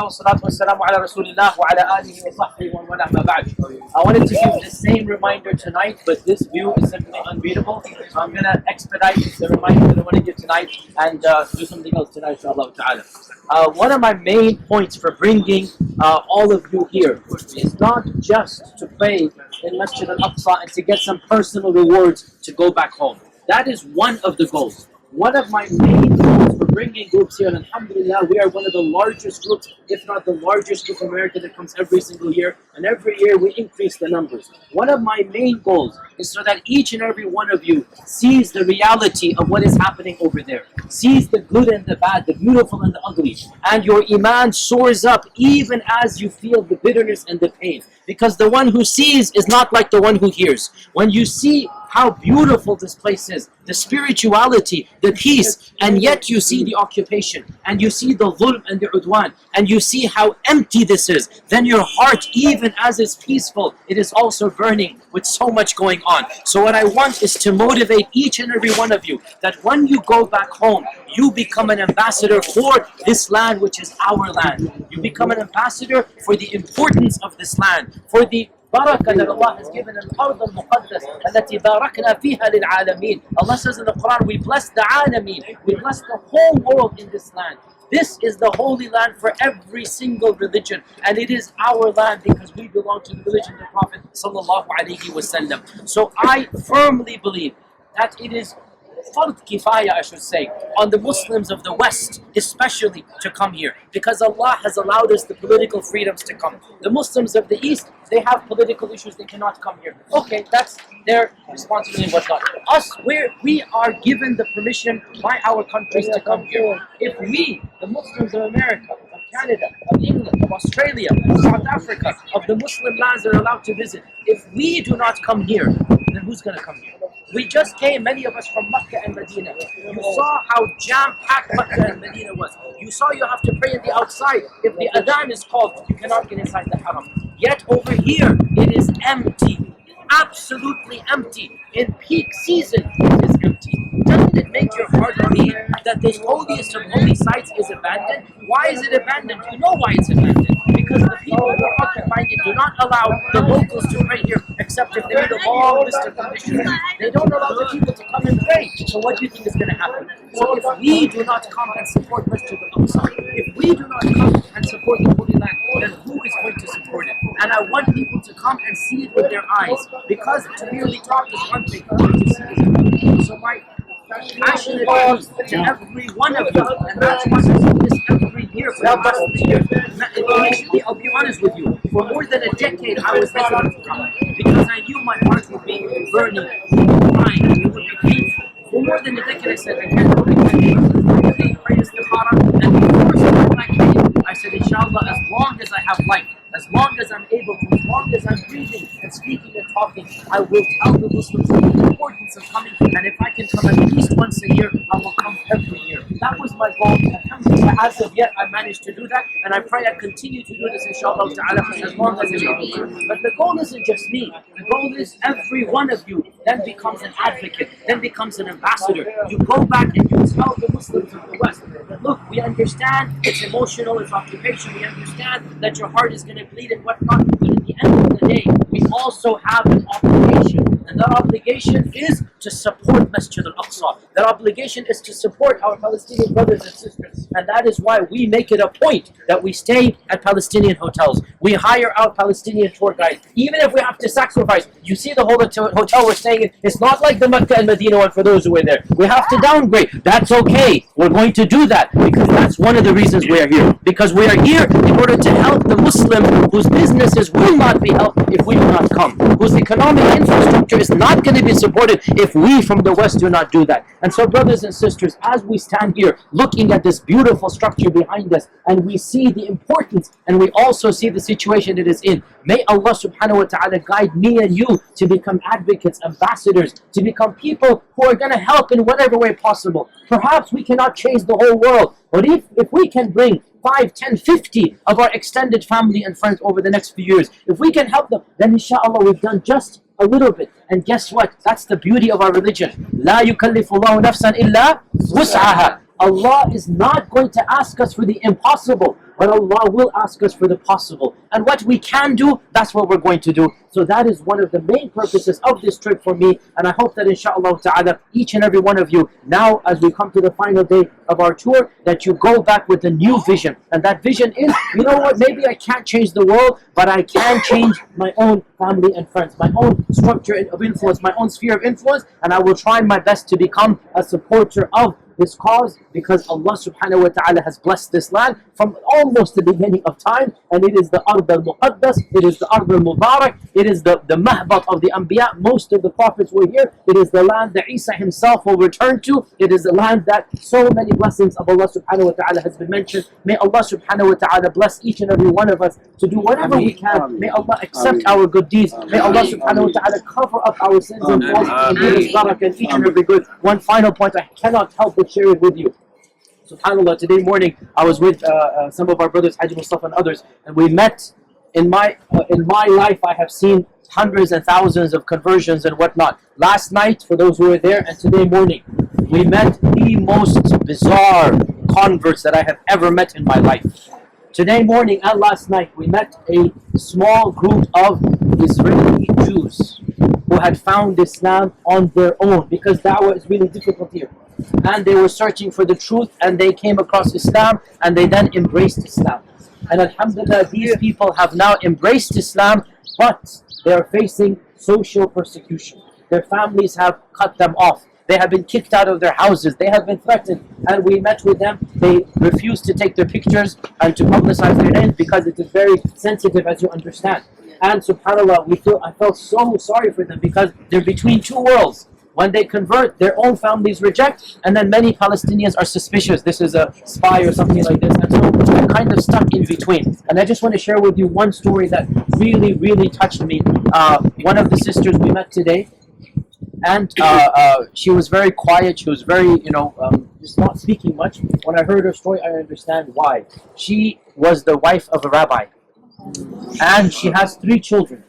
wa salatu wa salamu ala rasulillah wa ala alihi wa sahbihi wa man amma ba'd. I wanted to give the same reminder tonight, but this view is simply unbeatable. So I'm going to expedite the reminder that I want to give tonight and do something else tonight, inshallah ta'ala. One of my main points for bringing all of you here is not just to pray in Masjid Al-Aqsa and to get some personal rewards to go back home. That is one of the goals. One of my main goals for bringing groups here, and alhamdulillah, we are one of the largest groups, if not the largest group in America that comes every single year, and every year we increase the numbers. One of my main goals is so that each and every one of you sees the reality of what is happening over there, sees the good and the bad, the beautiful and the ugly, and your iman soars up even as you feel the bitterness and the pain. Because the one who sees is not like the one who hears. When you see how beautiful this place is, the spirituality, the peace, and yet you see the occupation, and you see the dhulm and the udwan, and you see how empty this is, then your heart, even as it's peaceful, it is also burning with so much going on. So what I want is to motivate each and every one of you, that when you go back home, you become an ambassador for this land, which is our land. You become an ambassador for the importance of this land, for the barakah that Allah has given al-ard al-muqaddas التي باركنا فيها للعالمين. Allah says in the Quran, we bless the alameen, we bless the whole world in this land. This is the holy land for every single religion, and it is our land because we belong to the religion of the Prophet sallallahu alaihi wasallam. So I firmly believe that it is fard kifaayah, I should say, on the Muslims of the West especially to come here, because Allah has allowed us the political freedoms to come. The Muslims of the East, they have political issues, they cannot come here. Okay, that's their responsibility and whatnot. Us, we are given the permission by our countries to come here. If we, the Muslims of America, of Canada, of England, of Australia, of South Africa, of the Muslim lands that are allowed to visit, if we do not come here, then who's going to come here? We just came, many of us, from Mecca and Medina. You saw how jam-packed Mecca and Medina was. You saw you have to pray in the outside. If the adhan is called, you cannot get inside the haram. Yet over here, it is empty. Absolutely empty. In peak season, it is empty. Doesn't it make your heart beat that this holiest of holy sites is abandoned? Why is it abandoned? You know why it's abandoned. Because the people who are occupying it do not allow the locals to pray here, except if they meet a long list of conditions. They don't allow the people to come and pray. So what do you think is going to happen? So if we do not come and support Masjid Al-Aqsa, if we do not come and support the Holy Land, then who is going to support it? And I want people to come and see it with their eyes, because to merely talk is one thing, to see is another. So my passionate plea to every one of you, and that's why I do this every year for the last 3 years. Initially, I'll be honest with you, for more than a decade I was hesitant to come, because I knew my heart would be burning, crying, it would be painful. For more than a decade I said, I can't go to the pray istikhara, and before when I came, I said, inshallah, as long as I have life, as long as I'm able to, as long as I'm breathing and speaking and talking, I will tell the Muslims the importance of coming, and if I can come at least once a year, I will come every year. That was my goal. As of yet, I managed to do that, and I pray I continue to do this, inshallah ta'ala, as long as I'm able to. But the goal isn't just me. The goal is every one of you then becomes an advocate, then becomes an ambassador. You go back and you tell the Muslims of the West that, look, we understand it's emotional, it's occupation, we understand that your heart is going to bleed and whatnot, but at the end of the day, we also have an obligation, and that obligation is to support Masjid Al-Aqsa. That obligation is to support our Palestinian brothers and sisters, and that is why we make it a point that we stay at Palestinian hotels. We hire out Palestinian tour guides, even if we have to sacrifice. You see the whole hotel we're staying in, it's not like the Mecca and Medina one for those who were there. We have to downgrade. That's okay. We're going to do that, because that's one of the reasons we are here. Because we are here in order to help the Muslim whose businesses will not be helped if we do not come, whose economic infrastructure is not going to be supported if we from the West do not do that. And so, brothers and sisters, as we stand here looking at this beautiful structure behind us, and we see the importance, and we also see the situation it is in, may Allah subhanahu wa ta'ala guide me and you to become advocates, ambassadors, to become people who are going to help in whatever way possible. Perhaps we cannot change the whole world, but if we can bring 5, 10, 50 of our extended family and friends over the next few years, if we can help them, then inshallah we've done just a little bit. And guess what? That's the beauty of our religion. لا يكلف الله نفسا إلا وسعها. Allah is not going to ask us for the impossible. but Allah will ask us for the possible. And what we can do, that's what we're going to do. So that is one of the main purposes of this trip for me, and I hope that inshallah ta'ala, each and every one of you, now as we come to the final day of our tour, that you go back with a new vision. And that vision is, you know what, maybe I can't change the world, but I can change my own family and friends, my own structure of influence, my own sphere of influence, and I will try my best to become a supporter of this cause, because Allah subhanahu wa ta'ala has blessed this land from almost the beginning of time, and it is the Ard al-Muqaddas, it is the Ard al-Mubarak, it is the Mahbat of the Anbiya. Most of the prophets were here. It is the land that Isa himself will return to. It is the land that so many blessings of Allah subhanahu wa ta'ala has been mentioned. May Allah subhanahu wa ta'ala bless each and every one of us to do whatever we can. May Allah accept our good deeds. May Allah subhanahu wa ta'ala cover up our sins and faults and give us barakah in each and every good. One final point I cannot help but share it with you. SubhanAllah, today morning I was with some of our brothers, Haji Mustafa and others, and we met. In my life, I have seen hundreds and thousands of conversions and whatnot. Last night, for those who were there, and today morning, we met the most bizarre converts that I have ever met in my life. Today morning and last night, we met a small group of Israeli Jews who had found Islam on their own, because da'wah is really difficult here. And they were searching for the truth, and they came across Islam, and they then embraced Islam. And alhamdulillah, these people have now embraced Islam, but they are facing social persecution. Their families have cut them off. They have been kicked out of their houses. They have been threatened. And we met with them. They refused to take their pictures and to publicize their names because it is very sensitive, as you understand. And subhanAllah, I felt so sorry for them, because they're between two worlds. When they convert, their own families reject, and then many Palestinians are suspicious. This is a spy or something like this, and so they're kind of stuck in between. And I just want to share with you one story that really, really touched me. One of the sisters we met today, and she was very quiet. She was very, just not speaking much. When I heard her story, I understand why. She was the wife of a rabbi, and she has 3 children.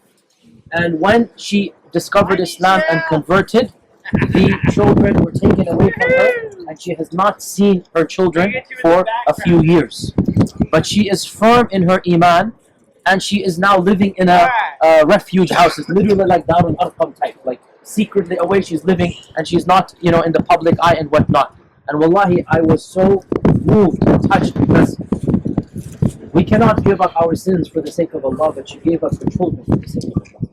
And when she discovered Islam and converted, the children were taken away from her, and she has not seen her children for a few years. But she is firm in her iman, and she is now living in a refuge house. It's literally like Darul Arqam type, like secretly away she's living, and she's not, in the public eye and whatnot. And wallahi, I was so moved and touched, because we cannot give up our sins for the sake of Allah, but she gave up her children for the sake of Allah.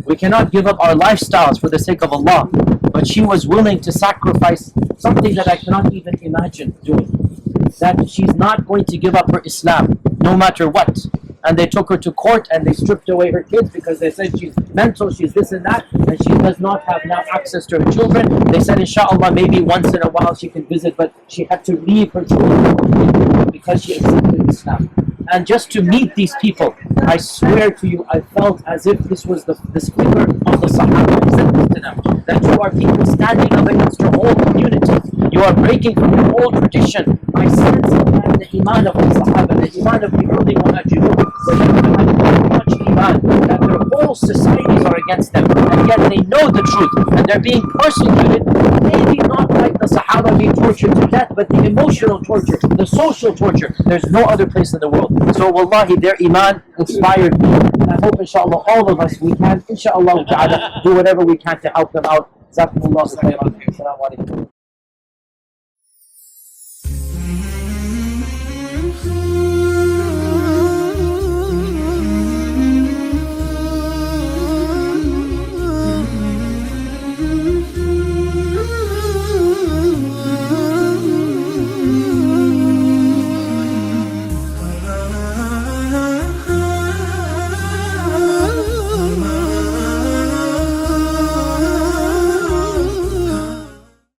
We cannot give up our lifestyles for the sake of Allah, but she was willing to sacrifice something that I cannot even imagine doing. That she's not going to give up her Islam, no matter what. And they took her to court, and they stripped away her kids, because they said she's mental, she's this and that, and she does not have now access to her children. They said inshallah maybe once in a while she can visit, but she had to leave her children because she accepted Islam. And just to meet these people, I swear to you, I felt as if this was the figure of the Sahaba. I said this to them, that you are people standing up against your whole community. You are breaking from your whole tradition. I sense that the iman of the Sahaba, the iman of the early Muhajirun, for them to have so much iman, that their whole societies are against them, and yet they know the truth, and they're being persecuted, maybe not like the Sahaba being tortured to death, but the emotional torture, the social torture. There's no other place in the world. So wallahi, their iman inspired me, and I hope inshallah all of us, we can inshallah ta'ala do whatever we can to help them out. Jazakumullahu khairan. Assalamu alaikum.